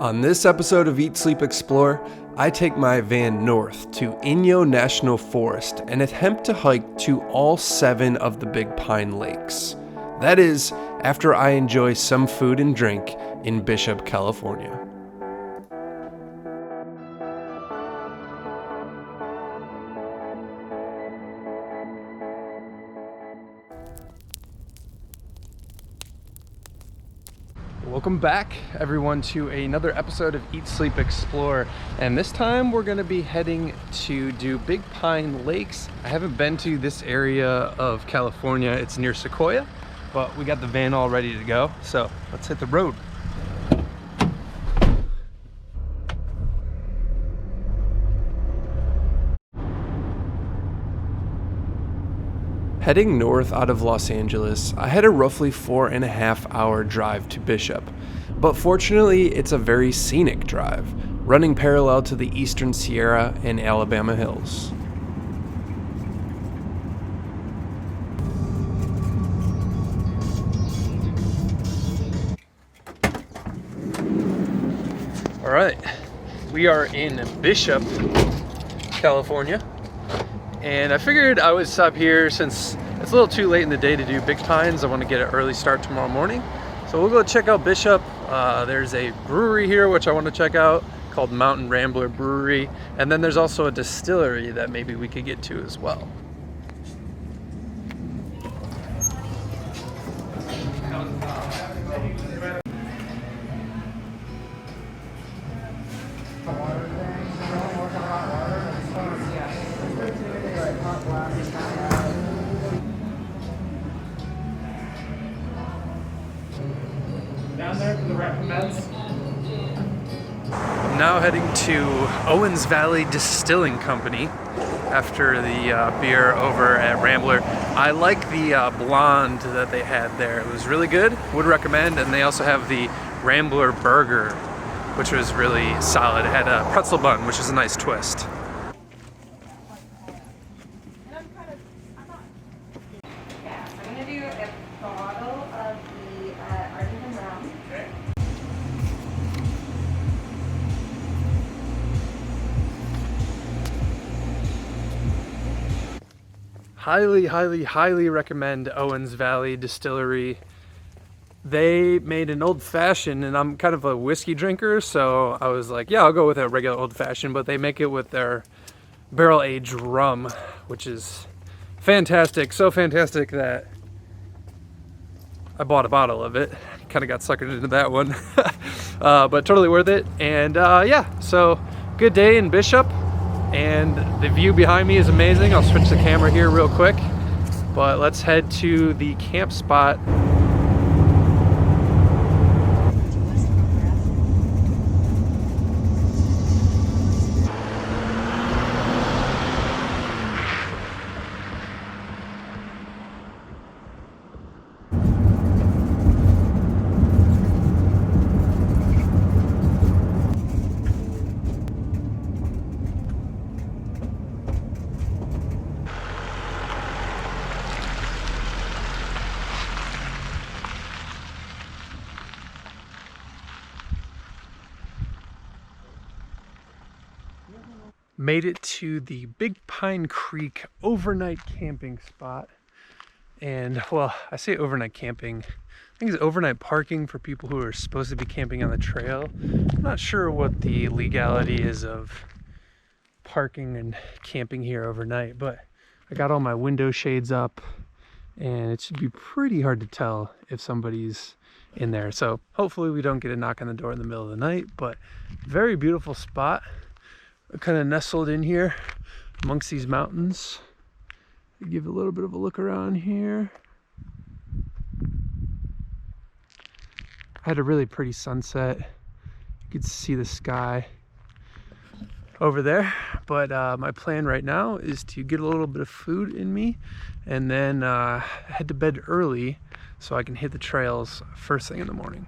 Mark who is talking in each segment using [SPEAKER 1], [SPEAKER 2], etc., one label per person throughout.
[SPEAKER 1] On this episode of Eat, Sleep, Explore, I take my van north to Inyo National Forest and attempt to hike to all 7 of the Big Pine Lakes. That is, after I enjoy some food and drink in Bishop, California. Welcome back, everyone, to another episode of Eat, Sleep, Explore. And this time we're going to be heading to do Big Pine Lakes. I haven't been to this area of California. It's near Sequoia, but we got the van all ready to go. So let's hit the road. Heading north out of Los Angeles, I had a roughly 4.5-hour drive to Bishop, but fortunately it's a very scenic drive, running parallel to the Eastern Sierra and Alabama hills. All right, we are in Bishop, California. And I figured I would stop here since it's a little too late in the day to do Big Pines. I want to get an early start tomorrow morning. So we'll go check out Bishop. There's a brewery here which I want to check out called Mountain Rambler Brewery. And then there's also a distillery that maybe we could get to as well.
[SPEAKER 2] Down there for the recommends.
[SPEAKER 1] I'm now heading to Owens Valley Distilling Company after the beer over at Rambler. I like the blonde that they had there. It was really good, would recommend. And they also have the Rambler burger, which was really solid. It had a pretzel bun, which is a nice twist.
[SPEAKER 3] I'm going to do a bottle of the Argentine rum.
[SPEAKER 2] Okay.
[SPEAKER 1] Highly recommend Owens Valley Distillery. They made an old fashioned, and I'm kind of a whiskey drinker, so I was like, yeah, I'll go with a regular old fashioned, but they make it with their barrel aged rum, which is fantastic. So fantastic that I bought a bottle of it. Kind of got suckered into that one, but totally worth it. And yeah, so good day in Bishop, and the view behind me is amazing. I'll switch the camera here real quick, but let's head to the camp spot. Made it to the Big Pine Creek overnight camping spot. And well, I say overnight camping, I think it's overnight parking for people who are supposed to be camping on the trail. I'm not sure what the legality is of parking and camping here overnight, but I got all my window shades up and it should be pretty hard to tell if somebody's in there. So hopefully we don't get a knock on the door in the middle of the night, but very beautiful spot. Kind of nestled in here amongst these mountains. Give a little bit of a look around here. I had a really pretty sunset. You could see the sky over there, but my plan right now is to get a little bit of food in me and then head to bed early so I can hit the trails first thing in the morning.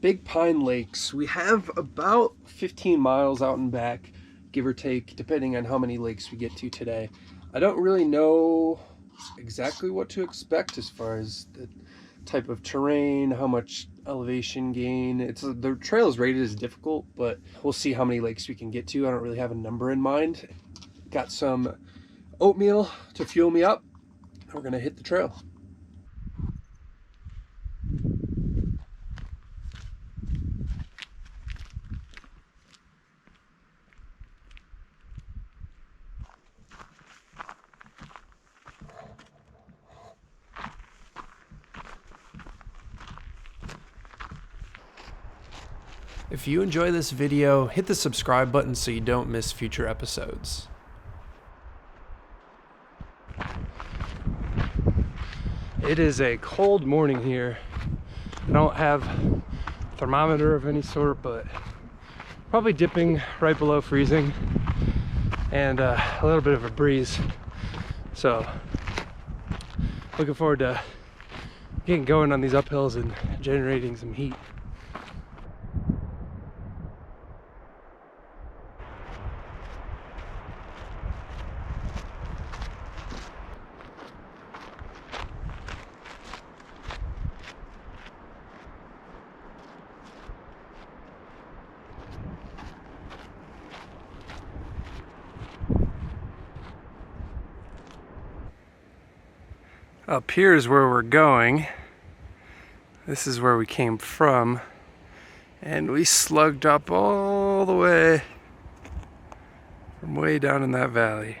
[SPEAKER 1] Big Pine Lakes. We have about 15 miles out and back, give or take, depending on how many lakes we get to today. I don't really know exactly what to expect as far as the type of terrain, how much elevation gain. The trail is rated as difficult, but we'll see how many lakes we can get to. I don't really have a number in mind. Got some oatmeal to fuel me up. We're gonna hit the trail. If you enjoy this video, hit the subscribe button so you don't miss future episodes. It is a cold morning here. I don't have a thermometer of any sort, but probably dipping right below freezing, and a little bit of a breeze. So looking forward to getting going on these uphills and generating some heat. Up here is where we're going. This is where we came from, and we slugged up all the way from way down in that valley.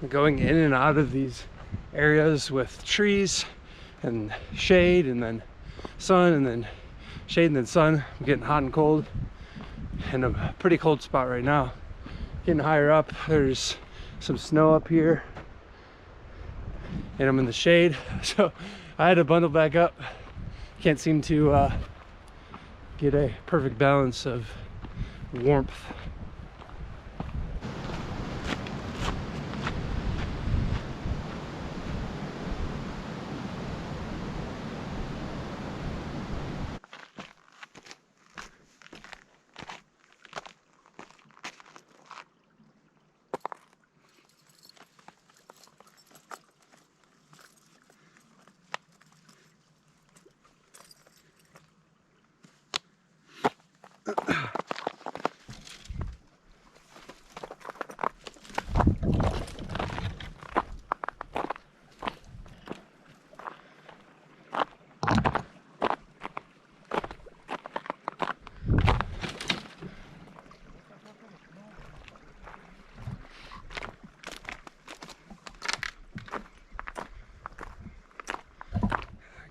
[SPEAKER 1] Going in and out of these areas with trees and shade, and then sun, and then shade, and then sun. I'm getting hot and cold, and a pretty cold spot right now. Getting higher up, there's some snow up here, and I'm in the shade, so I had to bundle back up. Can't seem to get a perfect balance of warmth.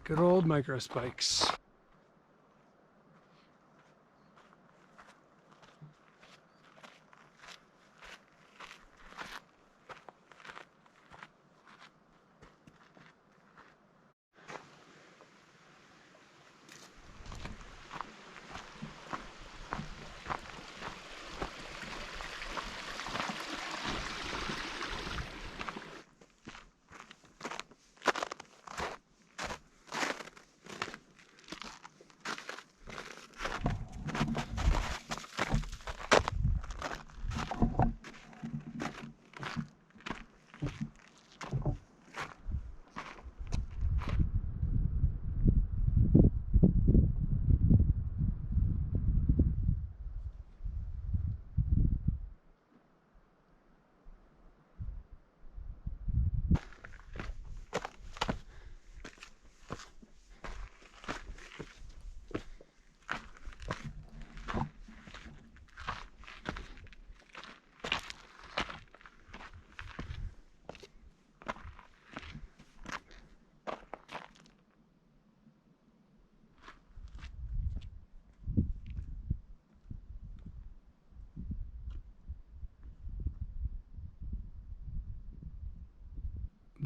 [SPEAKER 1] Good old Microspikes.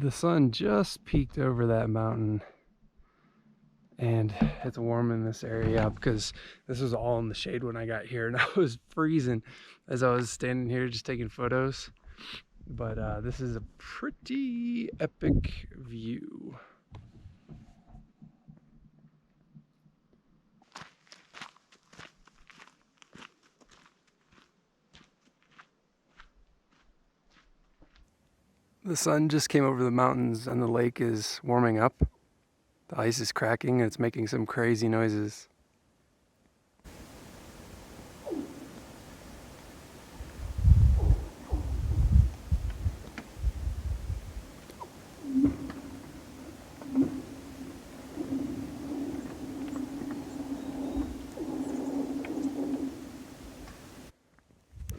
[SPEAKER 1] The sun just peeked over that mountain, and it's warm in this area because this was all in the shade when I got here, and I was freezing as I was standing here just taking photos. But this is a pretty epic view. The sun just came over the mountains and the lake is warming up. The ice is cracking and it's making some crazy noises.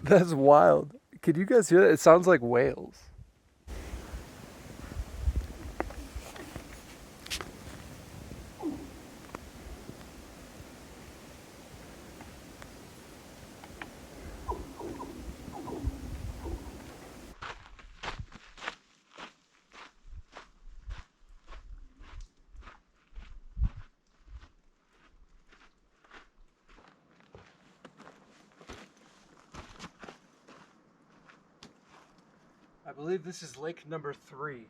[SPEAKER 1] That's wild. Could you guys hear that? It sounds like whales. I believe this is lake number 3.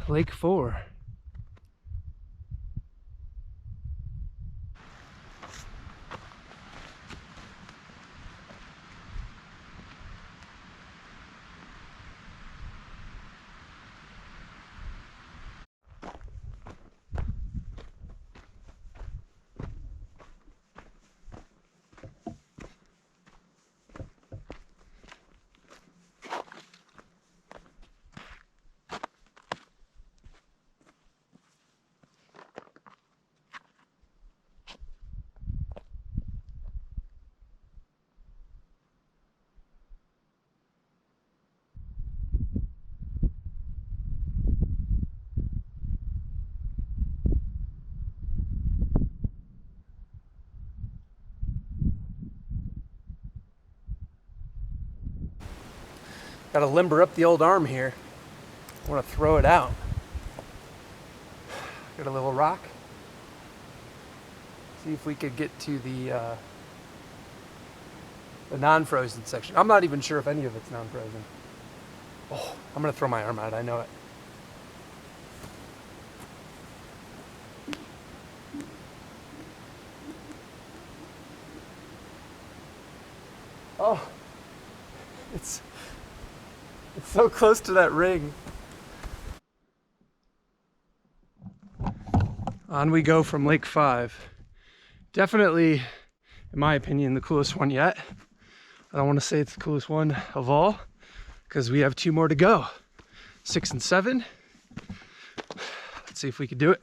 [SPEAKER 1] Lake 4. Gotta limber up the old arm here. I want to throw it out. Got a little rock. See if we could get to the non-frozen section. I'm not even sure if any of it's non-frozen. Oh, I'm gonna throw my arm out, I know it. Oh, it's so close to that ring. On we go from Lake 5. Definitely, in my opinion, the coolest one yet. I don't want to say it's the coolest one of all, because we have 2 more to go. 6 and 7. Let's see if we can do it.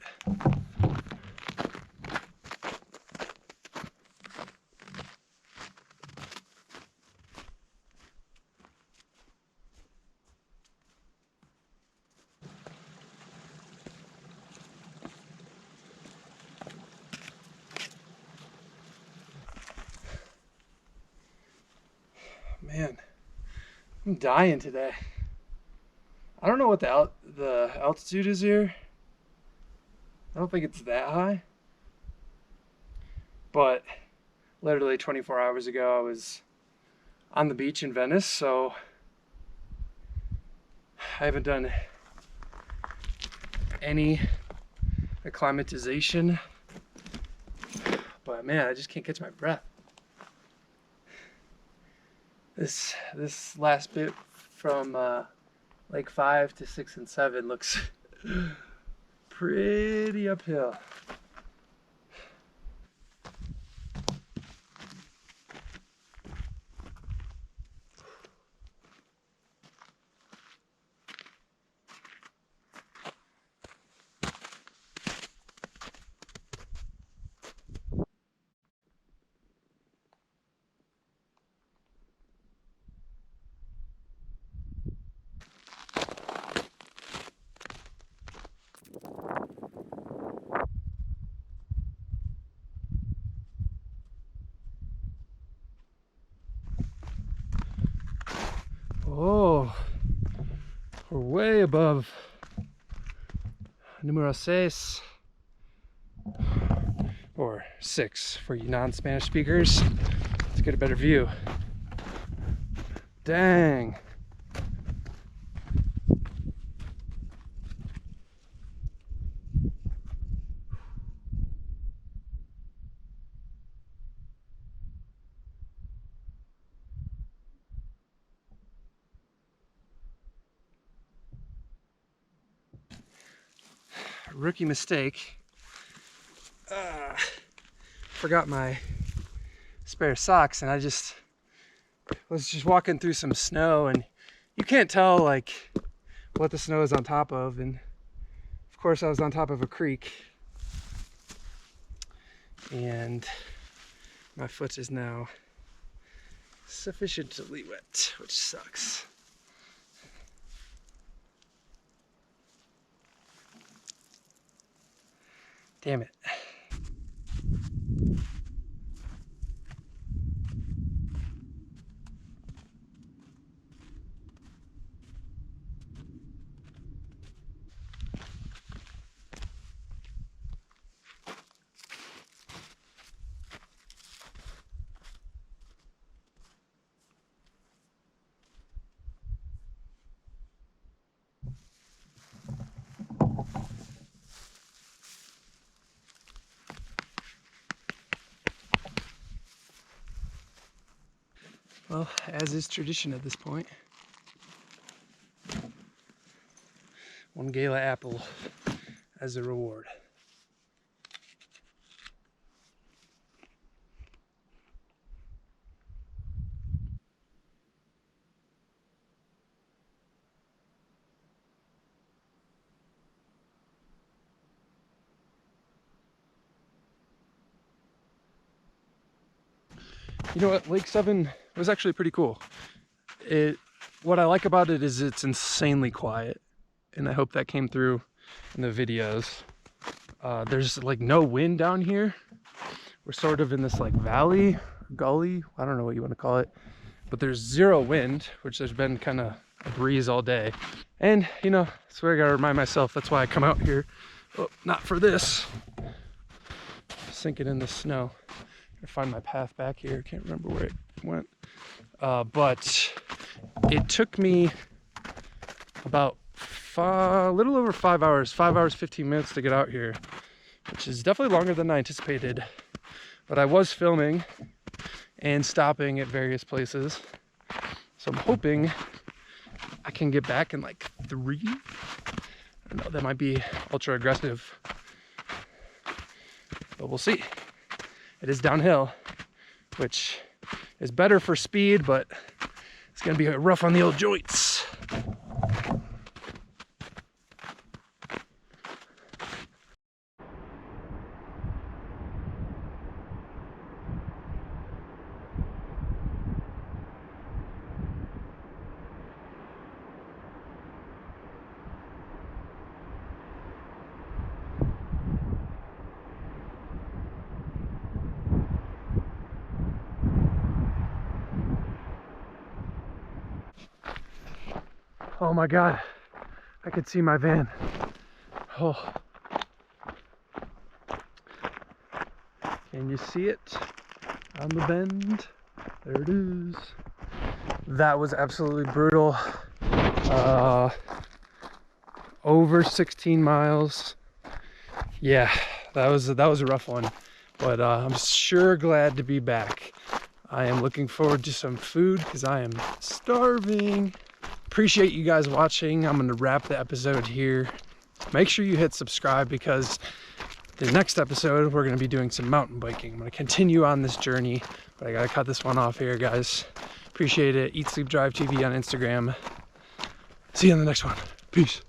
[SPEAKER 1] Man, I'm dying today. I don't know what the altitude is here. I don't think it's that high. But literally 24 hours ago I was on the beach in Venice, so I haven't done any acclimatization. But man, I just can't catch my breath. This last bit from Lake 5 to 6 and 7 looks pretty uphill. Oh, we're way above numero 6, or 6 for you non-Spanish speakers. Let's get a better view. Dang. Rookie mistake. Forgot my spare socks, and I was just walking through some snow, and you can't tell like what the snow is on top of, and of course I was on top of a creek, and my foot is now sufficiently wet, which sucks. Damn it. Well, as is tradition at this point, one gala apple as a reward. You know what, Lake 7 was actually pretty cool. What I like about it is it's insanely quiet, and I hope that came through in the videos. There's like no wind down here. We're sort of in this like valley, gully, I don't know what you want to call it, but there's zero wind, which there's been kind of a breeze all day. And you know, that's where I gotta remind myself, that's why I come out here. Oh, not for this. Sinking in the snow. Find my path back here. Can't remember where it went, but it took me about a little over 5 hours, 5 hours 15 minutes to get out here, which is definitely longer than I anticipated. But I was filming and stopping at various places, so I'm hoping I can get back in like 3. I don't know, that might be ultra aggressive, but we'll see. It is downhill, which is better for speed, but it's gonna be rough on the old joints. Oh my God, I could see my van. Oh. Can you see it on the bend? There it is. That was absolutely brutal. Over 16 miles. Yeah, that was a rough one, but I'm sure glad to be back. I am looking forward to some food because I am starving. appreciate you guys watching. I'm going to wrap the episode here. Make sure you hit subscribe because the next episode we're going to be doing some mountain biking. I'm going to continue on this journey, but I got to cut this one off here, guys. Appreciate it. Eat Sleep Drive TV on Instagram. See you on the next one. Peace.